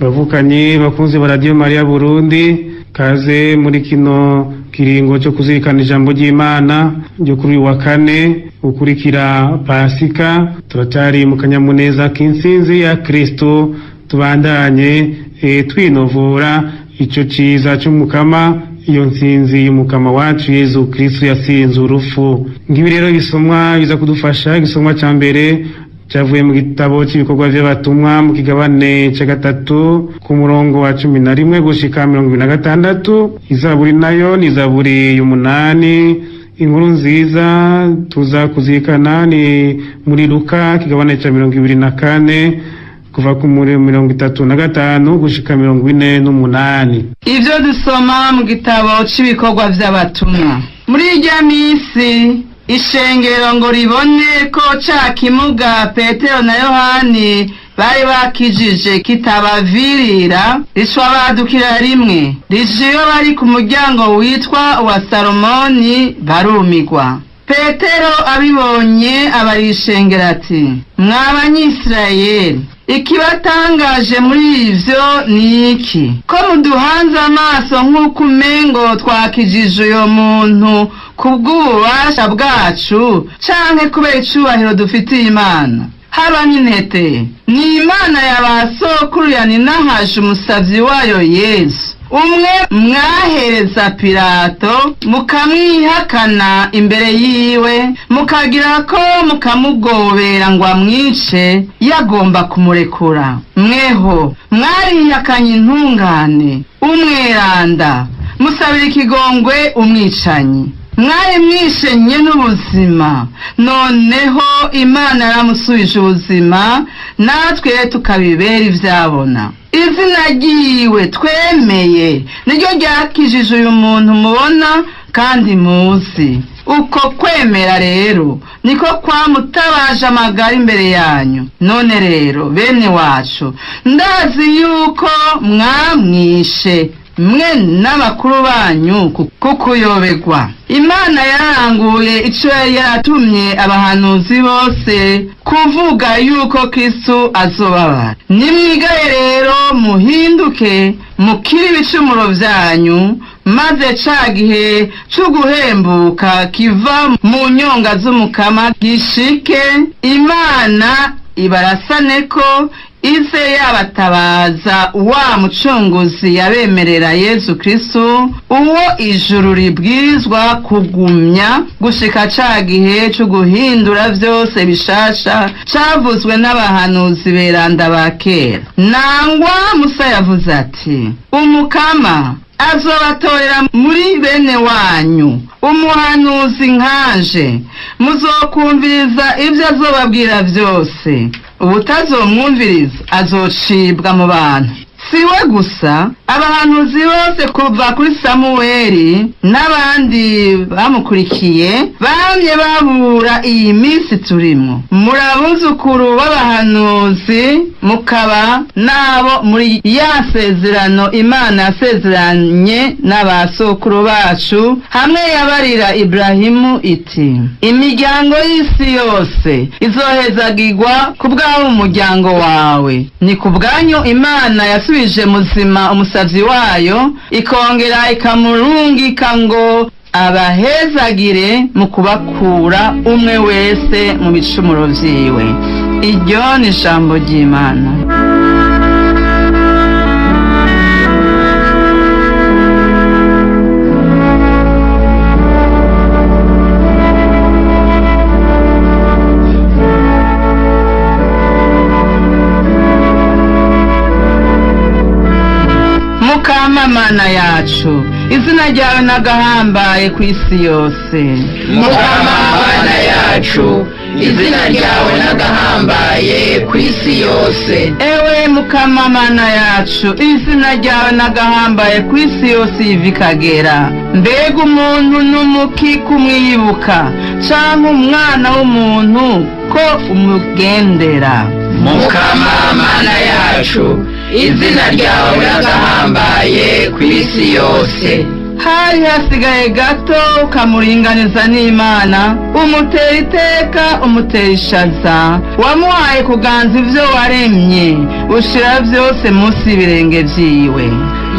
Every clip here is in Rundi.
Bavukanye bakunze ba Radio Maria Burundi, kaze muri kino kiringo cyo kuzirikana ijambo ry'Imana ryo kuri wa kane ukurikira Pasika. Turatari mu kanyamuneza k'intsinzi ya Kristo, tubandanye twinovura ico ciza cy'umukama, iyo ntsinzi y'umukama wacu Yezu Kristo yasinze urupfu. Ngibi rero bisomwa biza kudufasha. Igisomwa ca mbere cyavuye mu gitabo cy'ibikorwa by'abatumwa mu kigabane cya 3 ku murongo wa 11 gushika 26. Izaburi nayo ni Zaburi y'umunani. Inkuru nziza tuza kuzirikana ni muri Luka kigabane cya 24 kuva ku muri 35 gushika 48. Ivyo dusoma mu gitabo cy'ibikorwa by'abatumwa. Muri irya misi ishengero ngo ribone ko ca kimuga Petero na Yohani bari bakijije kitabavirira, rishwa badukira rimwe, rijiyo bari ku muryango witwa wa Salomoni barumigwa. Petero abibonye abarishengera ati, mw'Abanyisirayeli, ikibatangaje muri ivyo ni iki? Ko muduhanze amaso nk'uko umengo twakijije uyo muntu kubw'ububasha bwacu canke kubera icubahiro dufitiye Imana? Haba n'intete, ni Imana y'abasokuru yaninahaje umusavyi wayo Yesu, umwe mwahereza Pilato mukamwihakana imbere yiwe, mukagira ko mukamugobera ngo amwice yagomba kumurekura. Mweho mwarihakanye intungane, umweranda, musabira ikigongwe umwicanyi. Mwari mwishenye n'ubuzima, noneho Imana yaramusubije ubuzima, natwe tukabibera ivyabona. Izina ryiwe twemeye niryo ryakijije uyu muntu mubona kandi muzi. Uko kwemera rero niko kwamutabaje amagara imbere yanyu. None rero bene wacu, ndazi yuko mwamwishe mwe n'abakuru banyu kukuyobegwa. Imana yaranguye ico yatumye abahanuzi bose kuvuga yuko Kristo azobabara. Nimwigaye rero muhinduke, mukiri ibicumuro vyanyu, maze ca gihe c'uguhembuka kiva mu nyonga z'umukama gishike. Imana ibarasane ko ize yabatabaza wa mucunguzi yabemerera Yesu Kristo, uwo ijuru ribwirizwa kugumya gushika ca gihe cyo guhindura vyose bishasha cavuzwe n'abahanuzi beranda ba kera. Nangwa Musa yavuze ati, umukama azobatorera muri bene wanyu umuhanuzi nkanje, muzokumviriza ivyo azobabwira vyose. Ubutazomwumviriza azocibwa mu bantu. Siwe gusa, abahanuzi bose kuva kuri Samueli n'abandi bamukurikiye bamye babura iyi minsi turimo. Murabuzukuru b'abahanuzi, mukaba nabo muri ya sezerano Imana yasezeranye n'abasokuru bacu, hamwe yabarira Ibrahimu iti, imiryango y'isi yose izohezagirwa kubw'abo umuryango wawe. Ni kubwanyu Imana yasubije muzima umusavyi wayo, ikongera ikamurungika ngo abahezagire mu kubakura umwe wese mu bicumuro vyiwe. Iryo ni ijambo ry'Imana. Mukama Mana yacu, izina ryawe nagahambaye ku isi yose. Mukama Mana yacu, izina ryawe nagahambaye ku isi yose. Ewe Mukama Mana yacu, izina ryawe nagahambaye ku isi yose yivikagera. Mbega umuntu n'umuki kumwibuka, canke umwana w'umuntu ko umugendera. Mukama Mana yacu, izina ryawe nagahambaye ku isi yose. hari hasigaye gato ukamuringaniza n'Imana, umutera iteka, umutera ishaza, wamuhaye kuganza ivyo waremye, ushira vyose munsi y'ibirenge vyiwe.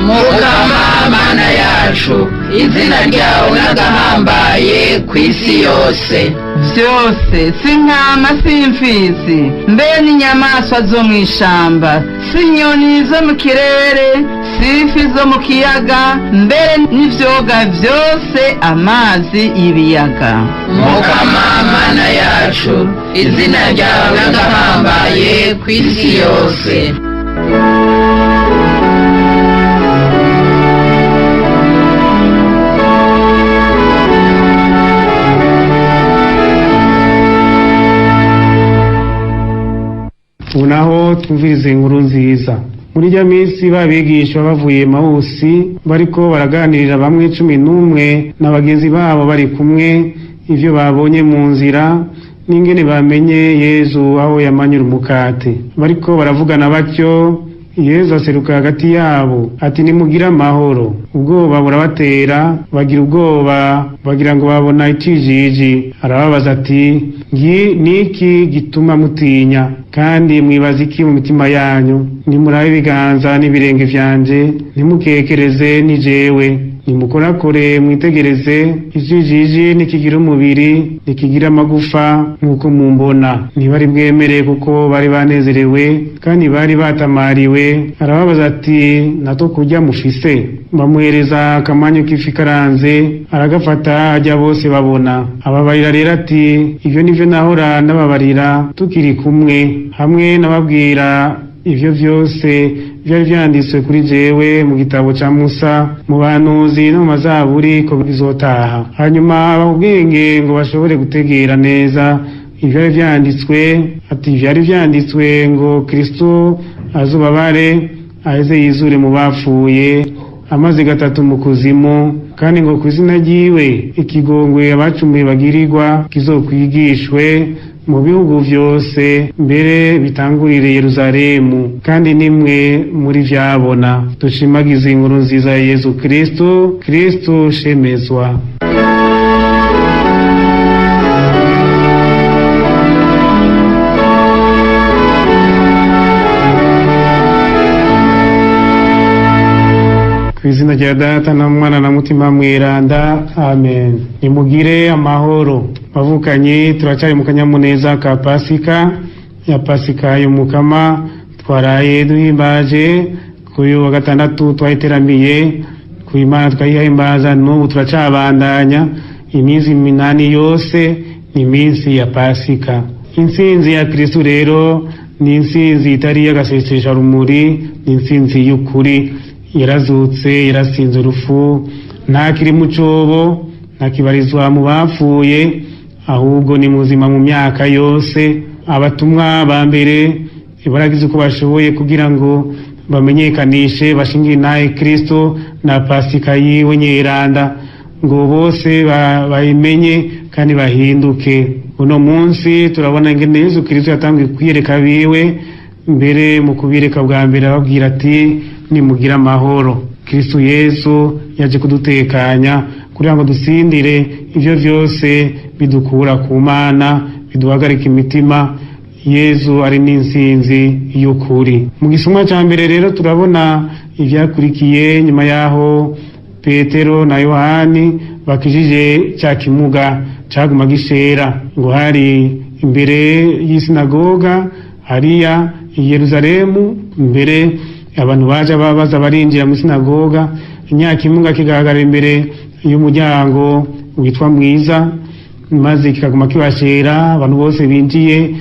Mukama Mana yacu, izina ryawe n'agahambaye kw'isi yose. Vyose si intama, si imfizi, mbere n'inyamaswa zo mw'ishamba, si inyoni zo mu kirere, si ifi zo mu kiyaga, mbere n'ivyoga vyose amazi y'ibiyaga. Mukama Mana yacu, izina ryawe n'agahambaye kw'isi yose. ubu naho twumvirize inkuru nziza. Muri rya minsi babigishwa bavuye Emawusi bariko baraganirira bamwe 11 na bagenzi babo bari kumwe ivyo babonye mu nzira n'ingene bamenye Yezu aho yamanyura umukate. Bariko baravugana batyo, Yezu aseruka hagati yabo ati nimugira amahoro. Ubwoba burabatera, bagira ubwoba, bagira ngo babona ikijiji. Arababaza ati niki gituma mutinya, kandi mwibaza iki mu mitima yanyu? Nimurabe ibiganza n'ibirenge vyanje, nimukekereze ni jewe. Nimukorakore mwitegereze, ikijiji nikigira umubiri, nikigira amagufa nk'uko mumbona. Ntibari bwemere kuko bari banezerewe kandi bari batamariwe. Arababaza ati nato kurya mufise? Bamuhereza akamanyu k'ifi karanze, aragafata ajya bose babona. Ababarira rero ati ivyo nivyo nahora nababarira tukiri kumwe, hamwe nababwira ivyo vyose vyari vyanditswe kuri jewe mu gitabo ca Musa, mu bahanuzi no mu mazaburi ko bizotaha. Hanyuma ababwenge ngo bashobore gutegera neza ivyari vyanditswe, ati vyari vyanditswe ngo Kristo azobabare, aheze yizure mu bapfuye, amaze gatatu mu kuzimu, kandi ngo kw'izina ryiwe ikigongwe abacumuye bagirirwa kizokwigishwe mu bihugu vyose, mbere bitangurire Yerusalemu, kandi nimwe muri vyabona. Dushimagize inkuru nziza ya Yezu Kristo. Kristo shemezwa. Kw'izina rya Data na Mwana na Mutima Mweranda, amen. Nimugire amahoro. Bavukanye, turacari mu kanyamuneza ka Pasika, ya Pasika y'Umukama. Twaraye duhimbaje kuri wa gatandatu, twayiteramiye ku Imana twayihimbaza, n'ubu turacabandanya. Iminsi 8 yose ni iminsi ya Pasika. Intsinzi ya Kristo rero ni intsinzi itari y'agasesesha rumuri, ni intsinzi y'ukuri. Yarazutse, yarasinze urupfu, ntakiri mu cobo, ntakibarizwa mu bapfuye, ahubwo ni muzima mu myaka yose. Abatumwa ba mbere baragize uko bashoboye kugira ngo bamenyekanishe, bashingiye naye Kristo na Pasika yiwe nyeranda, ngo bose bayimenye kandi bahinduke. Uno munsi turabona ingene Yezu Kristo yatangiye kwiyereka biwe, mbere mu kubireka bwa mbere ababwira ati nimugira amahoro. Kristo Yesu yaje kudutekanya kugira ngo dusindire ivyo vyose bidukura ku Mana, biduhagarika imitima. Yezu ari n'intsinzi y'ukuri. Mu gisomwa ca mbere rero turabona ivyakurikiye nyuma yaho Petero na Yohani bakijije ca kimuga caguma gishera, ngo hari imbere y'isinagoga hariya i Yerusalemu. Mbere abantu baje babaza barinjira mu sinagoga, inyakimunga kigaragara imbere y'umuryango witwa Mwiza, maze kikaguma kibashera. Abantu bose binjiye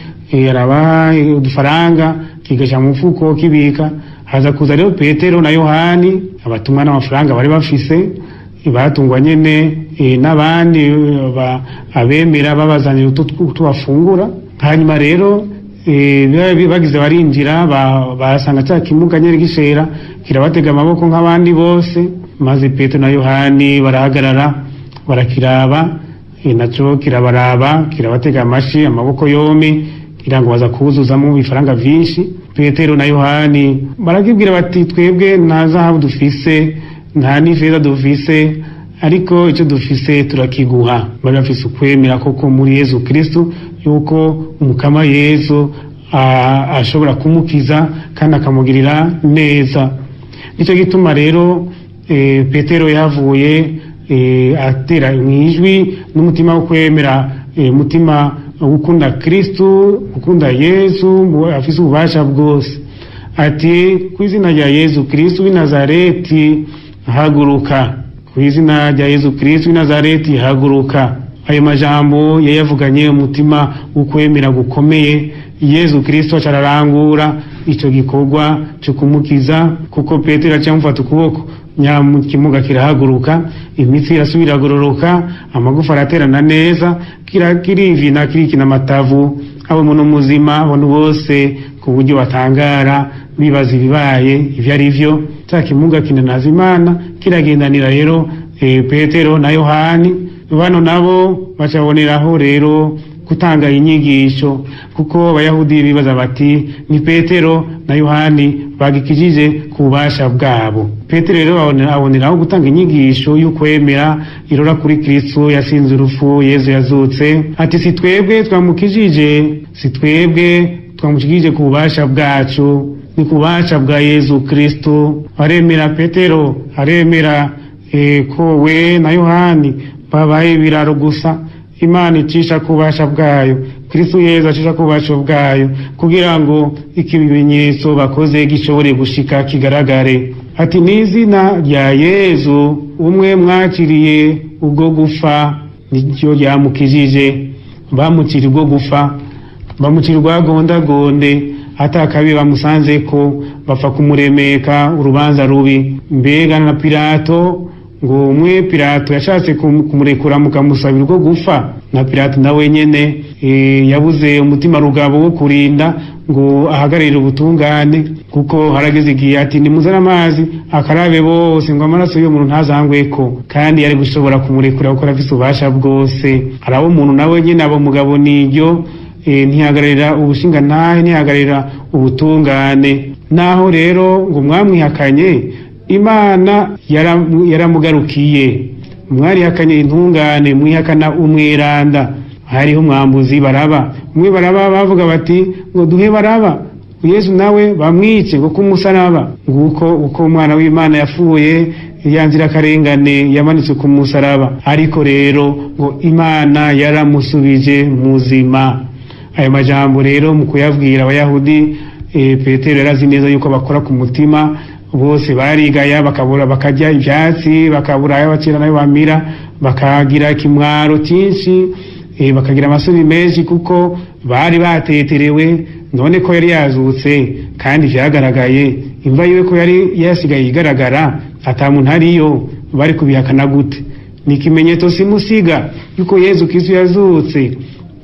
arabaha udufaranga, kigasha mu mfuko kibika. Haza kuza rero Petero na Yohani, abatumwa n'amafaranga bari bafise, batungwa nyene n'abandi abemera babazanira utubafungura. Hanyuma rero bagize barinjira, basanga cya kimuga nyene gishera, kirabatega amaboko nk'abandi bose. Maze Petero na Yohani barahagarara barakiraba, naco kirabaraba, kirabatega amashi amaboko yompi, kirango baza kuzuzamo ibifaranga vyinshi. Petero na Yohani barakibwira bati twebwe nta zahabu dufise, nta n'ifeza dufise, ariko icyo dufise turakiguha. Bari bafise ukwemera koko muri Yezu Kristo yuko umukama Yezu ashobora kumukiza kandi akamugirira neza. Nicyo gituma rero Petero yavuye atera mwijwi n'umutima wo kwemera, umutima gukunda Kristo, gukunda Yezu, afise ububasha bwose. Ati ku izina rya Yezu Kristo w'i Nazareti haguruka, ku izina rya Yezu Kristo w'i Nazareti haguruka. Ayo majambo yayavuganye umutima ukwemera gukomeye. Yezu Kristo acararangura ico gikorwa cyo kumukiza, kuko Petero acamufata ukuboko, nyamukimuga kirahaguruka, imitsi irasubira gororoka, amagufa araterana neza, kirivina kirikina amatavu, abo muntu muzima abantu bose ku buryo batangara bibaza ibibaye ivyo ari vyo. Cya kimuga kinanaza Imana kiragendanira rero Petero na Yohani. Bano nabo bacaboneraho rero gutanga inyigisho, kuko abayahudi bibaza bati ni Petero na Yohani bagikijije ku bubasha bwabo. Petero rero aboneraho gutanga inyigisho y'ukwemera irora kuri Kristo yasinze urupfu, Yezu yazutse. Ati si twebwe twamukijije, si twebwe twamukijije ku bubasha bwacu, ni ku bubasha bwa Yezu Kristo. Aremera Petero, aremera ko we na Yohani babaye biraro gusa. Imana icisha ku bubasha bwayo, Kristo Yezu acisha ku bubasha bwayo, kugira ngo ikimenyetso bakoze gishobore gushika kigaragare. Ati n'izina rya Yezu umwe mwakiriye ubwo gufa niryo ryamukijije. Bamucira ubwo gufa, bamucira urwagondagonde, atakabi bamusanze ko bapfa kumuremeka urubanza rubi. Mbega na Pilato ngo umwe Pilato yashatse kumurekura mukamusabira ubwo gufa, na Pilato nawe nyene yabuze umutima rugabo wo kurinda ngo ahagarire ubutungane, kuko harageze igihe ati nimuzana amazi akarabe bose ngo amaraso y'umuntu ntazangweko, kandi yari gushobora kumurekura kuko afise ububasha bwose. Arabo umuntu nawe nyene abo mugabo niryo ntihagararira ubushinga ntahe, ntihagararira ubutungane. Naho rero ngo mwamwihakanye, Imana yaramugarukiye. Mwarihakanye intungane, mwihakana umweranda. Hariho umwambuzi Baraba, umwe Baraba bavuga bati ngo duhe Baraba, Yesu nawe bamwice ngo kumusaraba. Nguko uko umwana w'Imana yapfuye yanzira karengane yamanitse ku musaraba. Ariko rero ngo Imana yaramusubije muzima. Aya majambo rero mu kuyabwira abayahudi, Petero yarazi neza yuko bakora ku mutima. Bose barigaya bakabura, bakarya ivyatsi, bakabura ayo bacira nayo bamira, bakagira ikimwaro cyinshi, bakagira amasoni menshi, kuko bari bateterewe. None ko yari yazutse kandi vyagaragaye, imva yiwe ko yari yasigaye igaragara, ata muntu ariyo, bari kubihakana gute? Ni ikimenyetso simusiga yuko Yezu Kristo yazutse.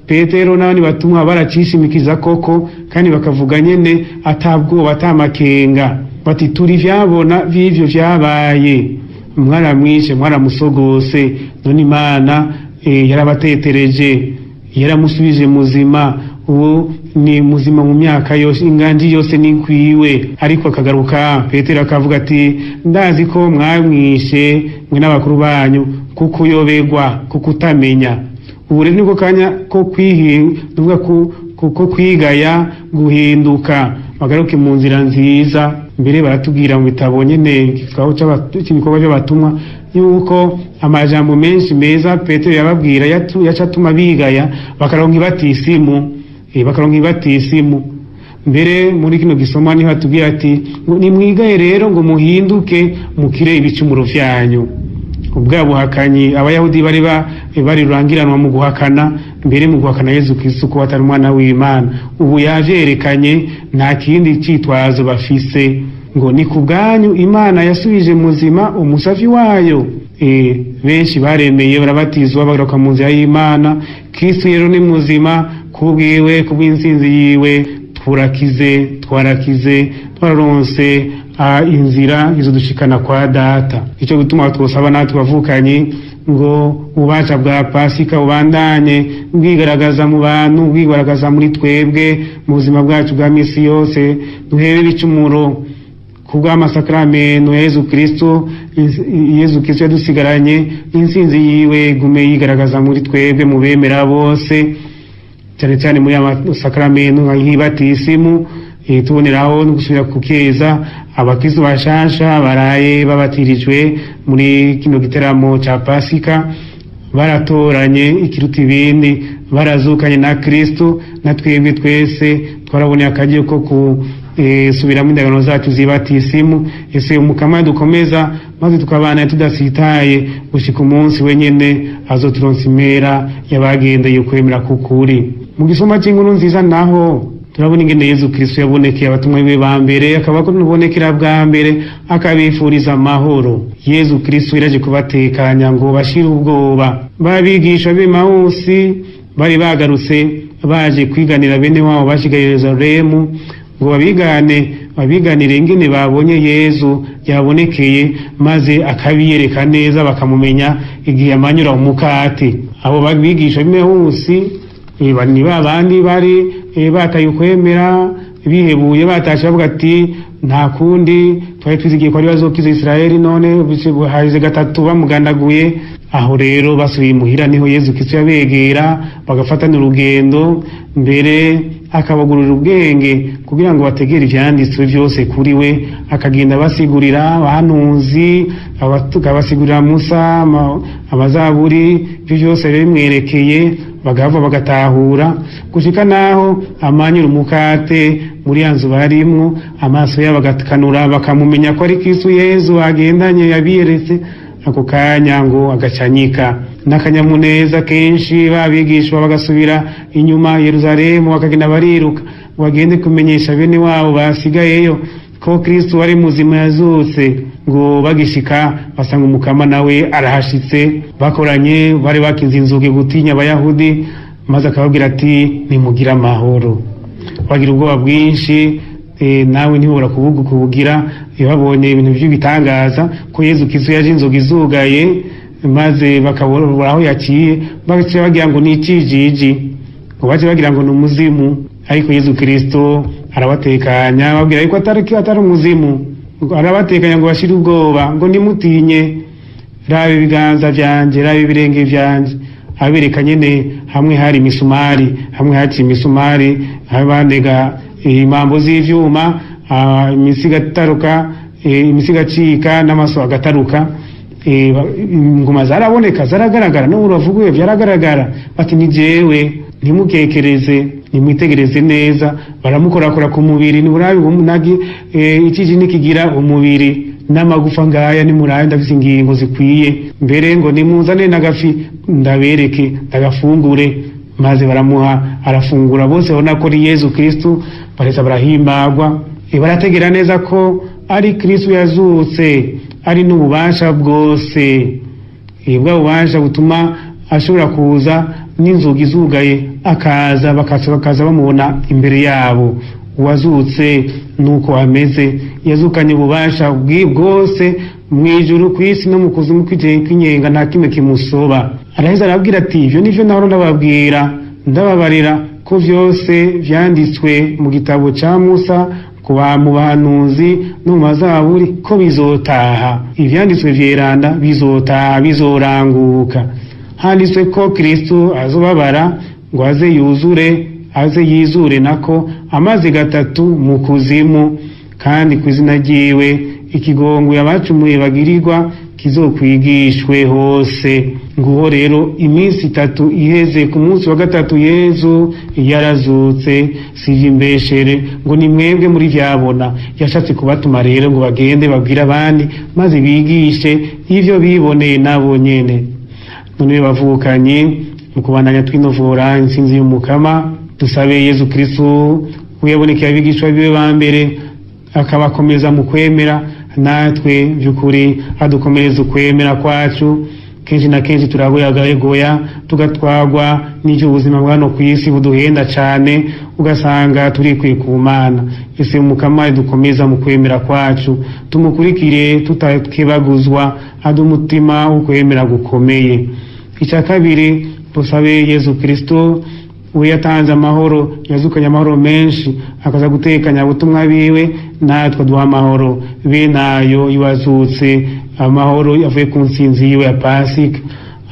Petero n'abandi batumwa baracishimikiza koko, kandi bakavuga nyene atabwoba atamakenga, bati turi vyabona vivyo vyabaye, mwaramwishe mwaramusogose, none Imana yarabatetereje, yaramusubije muzima. Uwo ni muzima mu myaka yose, inganji yose ni kwiwe. Ariko akagaruka Petero akavuga ati ndazi ko mwamwishe mwe n'abakuru banyu kuko yobegwa, kuko utamenya. Ubu rero niko kanya ko kwihinduka, kuko kwigaya guhinduka, bagaruke mu nzira nziza. Mbere baratubwira mu bitabo nyene cy'ibikorwa by'abatumwa yuko amajambo menshi meza Petero yababwira yacatuma bigaya bakaronka ibatisimu, bakaronka ibatisimu. Mbere muri kino gisoma niho atubwira ati nimwigaye rero ngo muhinduke mukire ibicumuro vyanyu. Ubwa buhakanyi abayahudi bari rurangiranwa mu guhakana, mbere mu guhakana Yezu Kristo ko atari umwana w'Imana. Ubu yajerekanye, nta kindi citwazo bafise, ngo ni kubwanyu Imana yasubije muzima umusavi wayo. Benshi baremeye barabatizwa bagaruka mu nzira y'Imana. Kristo rero ni muzima, kubwiwe kubw'insinzi yiwe twarakize, twararonse inzira izo dushikana kwa Data. Ico gutuma twosaba natwe bavukanye ngo ububasha bwa Pasika ubandanye bwigaragaza mu bantu, bwigaragaza muri twebwe mu buzima bwacu bwa misi yose. Duhebe ibicumuro kubw'amasakramento ya Yezu Kristo Yezu Kristo yadusigaranye insinzi yiwe gume yigaragaza muri twebwe mu bemera bose, cyane cyane muri amasakramentu nk'ibatisimu, tuboneraho no gusubira kukeza abakristo bashasha baraye babatirijwe muri kino giteramo ca Pasika, baratoranye ikiruta ibindi, barazukanye na Kristo, na twebwe twese twarabonye akagiye ko subiramo indagano zacu zibatisimu. Ese umukama dukomeza maze tukabana tudasitaye gushika umunsi wenyene azoturonsa imera yabagendeye ukwemera kukuri. Mu gisoma cy'inkuru nziza naho turabona ingene Yezu Kristo yabonekeye abatumwa be ba mbere, akaba ko nubonekera bwa mbere akabifuriza amahoro. Yezu Kristo iraje kubatekanya ngo bashire ubwoba. Babigisha b'Emausi bari bagarutse baje kwiganira bene wabo bashigaye Yerusalemu ngo babiganire ingene babonye Yezu yabonekeye, maze akabiyereka neza bakamumenya igihe amanyura umukate. Abo babigisha b'Emausi ni babandi bari bataye ukwemera bihebuye, batashe bavuga ati nta kundi twari twizigiye ko ari bazokiza Israeli, none haje gatatu bamugandaguye. Aho rero basubiye muhira niho Yezu Kristo yabegera bagafatana urugendo, mbere akabagurira ubwenge kugira ngo bategere ivyanditswe byose kuri we, akagenda basigurira abahanuzi, akabasigurira Musa, abazaburi, ibyo byose bimwerekeye bagava bagatahura, gushika naho amanyura umukate muri yanzu barimwo, amaso yabo agakanura bakamumenya ko ari Kristo Yezu agendanye yabiyeretse. Ako kanya ngo agacanyika n'akanyamuneza kenshi, babigishwa bagasubira inyuma Yerusalemu, bakagenda bariruka bagende kumenyesha bene wabo basigayeyo ko Kristo ari muzima yazutse. Ngo bagishika basanga umukama nawe arahashitse, bakoranye bari bakinze inzugi gutinya Abayahudi, maze akababwira ati nimugira amahoro. Bagira ubwoba bwinshi, nawe ntibura kubugira babonye ibintu by'ibitangaza ko Yezu Kristo yaje inzugi zugaye, maze bakabura aho yaciye, bagiye bagira ngo ni ikijiji, ngo baje bagira ngo ni umuzimu. Ariko Yezu Kristo arabatekanya babwira yuko atari umuzimu, arabatekanya ngo bashire ubwoba, ngo nimutinye, rabe ibiganza vyanje, rabe ibirenge vyanje. Abereka nyene hamwe hari imisumari, hamwe haci imisumari, habandega impambo z'ivyuma, imisiga ataruka, imisiga cika n'amaso agataruka. Inguma zaraboneka, zaragaragara, no uravuguye byaragaragara. Bati ni jewe, ntimukekereze, nimwitegereze neza. Baramukorakora ku mubiri, ni burabi umunagi ikiji nikigira umubiri n'amagufa ngaya, ni muraye ndafise ingingo zikwiye, mbere ngo nimuzane n'agafi ndabereke ndagafungure. Maze baramuha arafungura, bose babona ko ari Yezu Kristo, bareza barahimbagwa, barategera neza ko ari Kristo yazutse, ari n'ububasha bwose, bwa bubasha butuma ashobora kuza n'inzugi zugaye akaza, bakaza bamubona imbere yabo. Uwazutse nuko ameze, yazukanye ububasha bwose mwijuru, kwisi no mu kuzimu kw'inyenga, nta kimwe kimusoba. Araheza arabwira ati ivyo nivyo nahora ndababwira, ndababarira ko vyose vyanditswe mu gitabo ca Musa, mu bahanuzi no mu mazaburi, ko bizotaha. Ivyanditswe vyeranda bizotaha, bizoranguka. Handitswe ko Kristo azobabara ngo aze yizure nako amaze gatatu mu kuzimu, kandi kw'izina ryiwe ikigongo yabacumuye bagirirwa kizokwigishwe hose. Nguho rero iminsi 3 iheze, ku munsi wa gatatu Yezu yarazutse, sije imbeshere ngo ni mwebwe muri vyabona. Yashatse kubatuma rero ngo bagende babwira abandi, maze bigishe ivyo biboneye nabo nyene. None bavukanye mu kubandanya twinovora insinzi y'umukama, dusabe Yezu Kristo uyabonekeye abigishwa biwe ba mbere, akabakomeza mu kwemera, natwe by'ukuri adukomereza ukwemera kwacu. Kenshi na kenshi turagoyagoya, tugatwagwa n'icyo ubuzima bwano ku isi buduhenda cyane, ugasanga turikwiye ku Mana. Ese umukama dukomeza mu kwemera kwacu, tumukurikire tutakebaguzwa, adumutima ukwemera gukomeye. Icya kabiri, dusabe Yezu Kristo we yatanze amahoro, yazukanye amahoro menshi, akaza gutekanya ubutumwa biwe natwe duha amahoro bene ayo iwazutse, amahoro yavuye ku ntsinzi yiwe ya Pasika.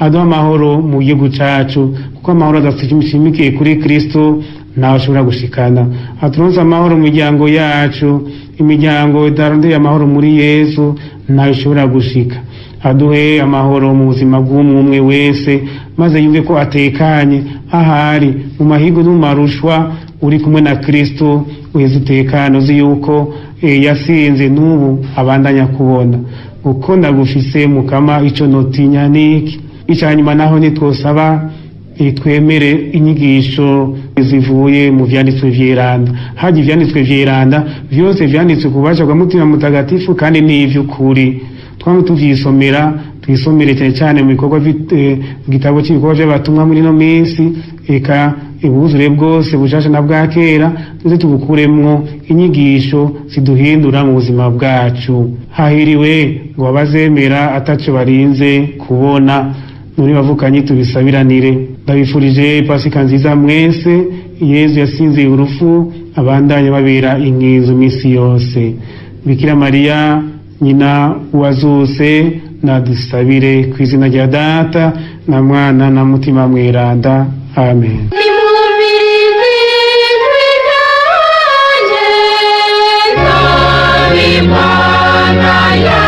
Aduha amahoro mu gihugu cacu, kuko amahoro adashimikiye kuri Kristo ntawe ashobora gushikana. Aturonse amahoro mu miryango yacu, imiryango itarondeye amahoro muri Yesu ntawe ishobora gushika. Aduhe amahoro mu buzima bw'umwe wese, maze yumve ko atekanye ahari mu mahigo no mu marushwa, uri kumwe na Kristo uheze utekane, uzi yuko yasinze n'ubu abandanya kubona. Uko ndagufise Mukama, ico notinya niki? Icanyuma naho nitwosaba twemere inyigisho zivuye mu vyanditswe vyeranda. Haje ivyanditswe vyeranda vyose vyanditswe ku bubasha bwa Mutima Mutagatifu, kandi ni ivy'ukuri. Twamwe tuvyisomera, twisomere cyane cyane mu bikorwa gitabo cy'ibikorwa by'abatumwa muri no minsi, eka ubuzure bwose bushasha na bwa kera, tuze tubukuremwo inyigisho ziduhindura mu buzima bwacu. Hahiriwe ngo abazemera ataco barinze kubona. Nuri bavukanye tubisabiranire. Ndabifurije Pasika nziza mwese. Yezu yasinziye urupfu, abandanye babera inkinzo misi yose. Bikira Mariya nyina uwazuse nadusabire ku izina rya Data na Mwana na Mutima Mweranda. Amen. Imana ya